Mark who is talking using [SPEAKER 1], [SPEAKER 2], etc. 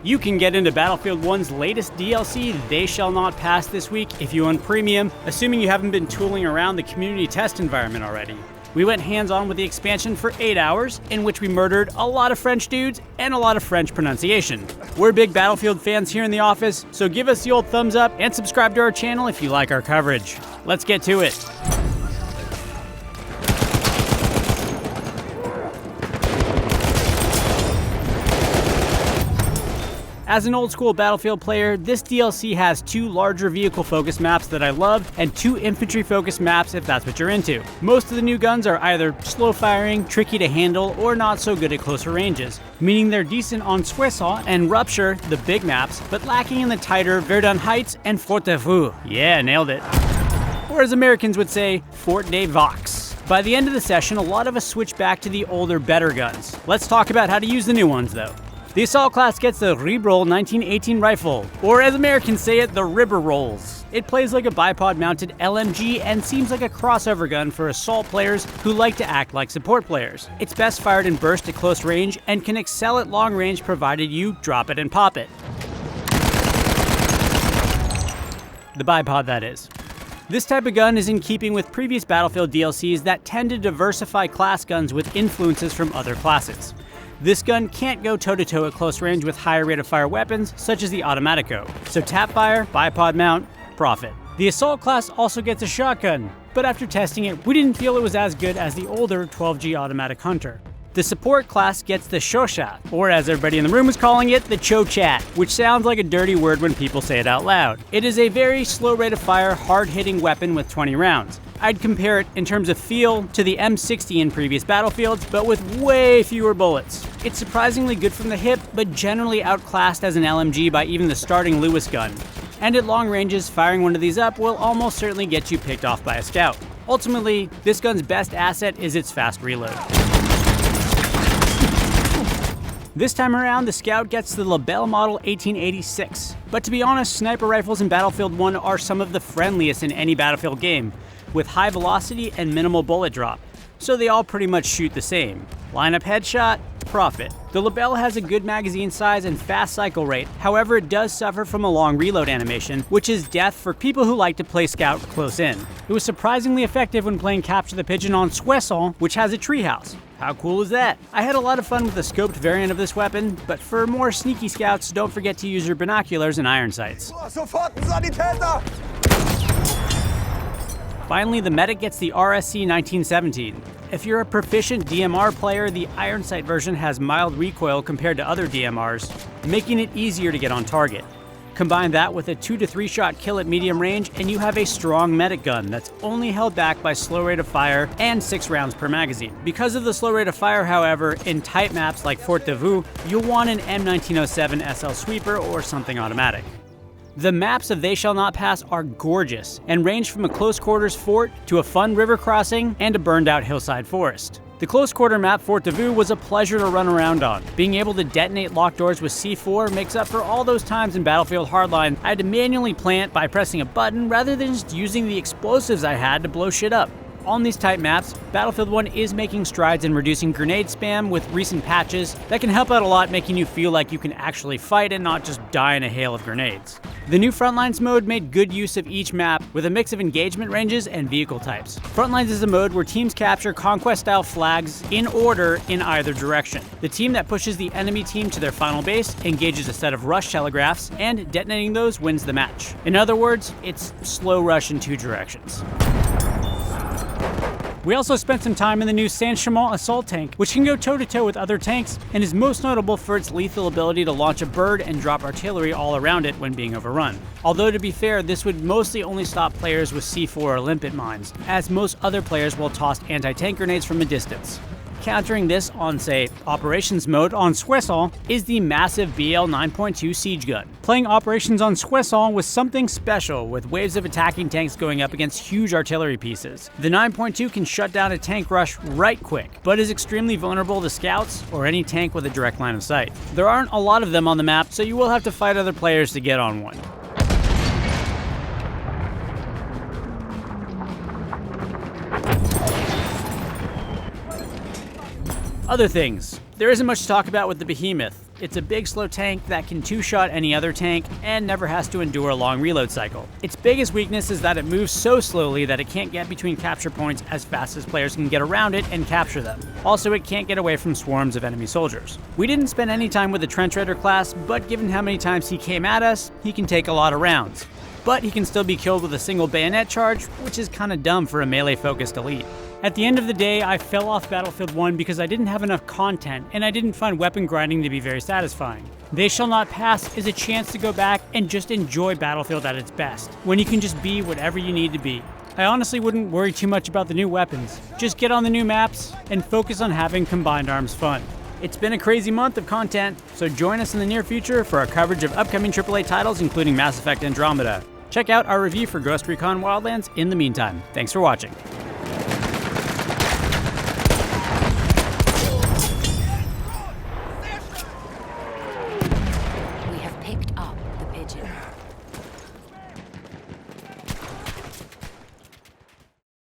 [SPEAKER 1] You can get into Battlefield 1's latest DLC, They Shall Not Pass, this week if you own Premium, assuming you haven't been tooling around the community test environment already. We went hands-on with the expansion for 8 hours, in which we murdered a lot of French dudes and a lot of French pronunciation. We're big Battlefield fans here in the office, so give us the old thumbs up and subscribe to our channel if you like our coverage. Let's get to it. As an old-school Battlefield player, this DLC has 2 larger vehicle-focused maps that I love, and 2 infantry-focused maps if that's what you're into. Most of the new guns are either slow-firing, tricky to handle, or not so good at closer ranges, meaning they're decent on Soissons and Rupture, the big maps, but lacking in the tighter Verdun Heights and Fort de Vaux. Yeah, nailed it. Or as Americans would say, Fort de Vaux. By the end of the session, a lot of us switch back to the older, better guns. Let's talk about how to use the new ones, though. The Assault class gets the Ribrol 1918 rifle, or as Americans say it, the Ribber Rolls. It plays like a bipod-mounted LMG and seems like a crossover gun for Assault players who like to act like support players. It's best fired in burst at close range and can excel at long range provided you drop it and pop it. The bipod, that is. This type of gun is in keeping with previous Battlefield DLCs that tend to diversify class guns with influences from other classes. This gun can't go toe-to-toe at close range with higher rate of fire weapons, such as the Automatico. So tap fire, bipod mount, profit. The Assault class also gets a shotgun, but after testing it, we didn't feel it was as good as the older 12G automatic Hunter. The Support class gets the Chochat, or as everybody in the room was calling it, the Chochat, which sounds like a dirty word when people say it out loud. It is a very slow rate of fire, hard-hitting weapon with 20 rounds. I'd compare it in terms of feel to the M60 in previous Battlefields, but with way fewer bullets. It's surprisingly good from the hip, but generally outclassed as an LMG by even the starting Lewis gun. And at long ranges, firing one of these up will almost certainly get you picked off by a scout. Ultimately, this gun's best asset is its fast reload. This time around, the Scout gets the Lebel Model 1886. But to be honest, sniper rifles in Battlefield 1 are some of the friendliest in any Battlefield game, with high velocity and minimal bullet drop, so they all pretty much shoot the same. Line up headshot, profit. The Lebel has a good magazine size and fast cycle rate, however it does suffer from a long reload animation, which is death for people who like to play Scout close in. It was surprisingly effective when playing Capture the Pigeon on Soissons, which has a treehouse. How cool is that? I had a lot of fun with the scoped variant of this weapon, but for more sneaky scouts, don't forget to use your binoculars and iron sights. Finally, the Medic gets the RSC 1917. If you're a proficient DMR player, the iron sight version has mild recoil compared to other DMRs, making it easier to get on target. Combine that with a 2 to 3 shot kill at medium range and you have a strong medic gun that's only held back by slow rate of fire and 6 rounds per magazine. Because of the slow rate of fire, however, in tight maps like Fort de Vaux, you'll want an M1907 SL Sweeper or something automatic. The maps of They Shall Not Pass are gorgeous and range from a close quarters fort to a fun river crossing and a burned out hillside forest. The close quarter map Fort de Vaux was a pleasure to run around on. Being able to detonate locked doors with C4 makes up for all those times in Battlefield Hardline I had to manually plant by pressing a button rather than just using the explosives I had to blow shit up. On these tight maps, Battlefield 1 is making strides in reducing grenade spam with recent patches that can help out a lot, making you feel like you can actually fight and not just die in a hail of grenades. The new Frontlines mode made good use of each map with a mix of engagement ranges and vehicle types. Frontlines is a mode where teams capture conquest-style flags in order in either direction. The team that pushes the enemy team to their final base engages a set of rush telegraphs, and detonating those wins the match. In other words, it's slow rush in 2 directions. We also spent some time in the new Saint-Chamond assault tank, which can go toe-to-toe with other tanks and is most notable for its lethal ability to launch a bird and drop artillery all around it when being overrun. Although to be fair, this would mostly only stop players with C4 or limpet mines, as most other players will toss anti-tank grenades from a distance. Countering this on, say, Operations mode on Soissons is the massive BL 9.2 siege gun. Playing Operations on Soissons was something special, with waves of attacking tanks going up against huge artillery pieces. The 9.2 can shut down a tank rush right quick, but is extremely vulnerable to scouts or any tank with a direct line of sight. There aren't a lot of them on the map, so you will have to fight other players to get on one. Other things. There isn't much to talk about with the Behemoth. It's a big slow tank that can two-shot any other tank and never has to endure a long reload cycle. Its biggest weakness is that it moves so slowly that it can't get between capture points as fast as players can get around it and capture them. Also, it can't get away from swarms of enemy soldiers. We didn't spend any time with the Trench Raider class, but given how many times he came at us, he can take a lot of rounds. But he can still be killed with a single bayonet charge, which is kinda dumb for a melee-focused elite. At the end of the day, I fell off Battlefield 1 because I didn't have enough content, and I didn't find weapon grinding to be very satisfying. They Shall Not Pass is a chance to go back and just enjoy Battlefield at its best, when you can just be whatever you need to be. I honestly wouldn't worry too much about the new weapons. Just get on the new maps, and focus on having combined arms fun. It's been a crazy month of content, so join us in the near future for our coverage of upcoming AAA titles including Mass Effect Andromeda. Check out our review for Ghost Recon Wildlands in the meantime. Thanks for watching.